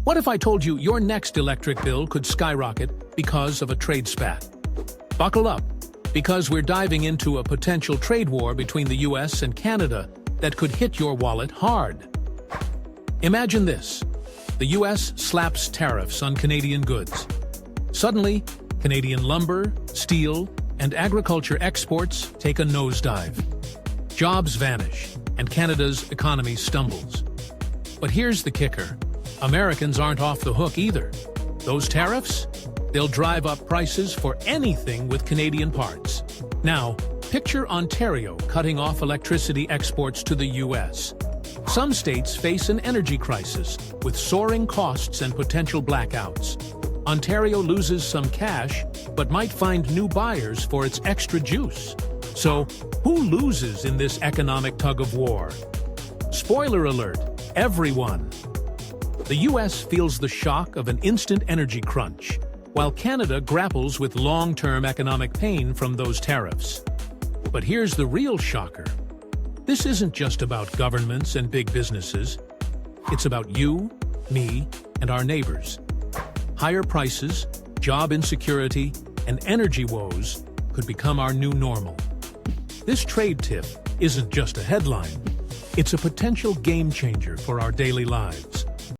What if I told you your next electric bill could skyrocket because of a trade spat? Buckle up, because we're diving into a potential trade war between the US and Canada that could hit your wallet hard. Imagine this. The US slaps tariffs on Canadian goods. Suddenly, Canadian lumber, steel, and agriculture exports take a nosedive. Jobs vanish, and Canada's economy stumbles. But here's the kicker. Americans aren't off the hook either. Those tariffs? They'll drive up prices for anything with Canadian parts. Now, picture Ontario cutting off electricity exports to the US. Some states face an energy crisis, with soaring costs and potential blackouts. Ontario loses some cash, but might find new buyers for its extra juice. So, who loses in this economic tug-of-war? Spoiler alert, everyone. The US feels the shock of an instant energy crunch, while Canada grapples with long-term economic pain from those tariffs. But here's the real shocker. This isn't just about governments and big businesses. It's about you, me, and our neighbors. Higher prices, job insecurity, and energy woes could become our new normal. This trade tip isn't just a headline. It's a potential game changer for our daily lives.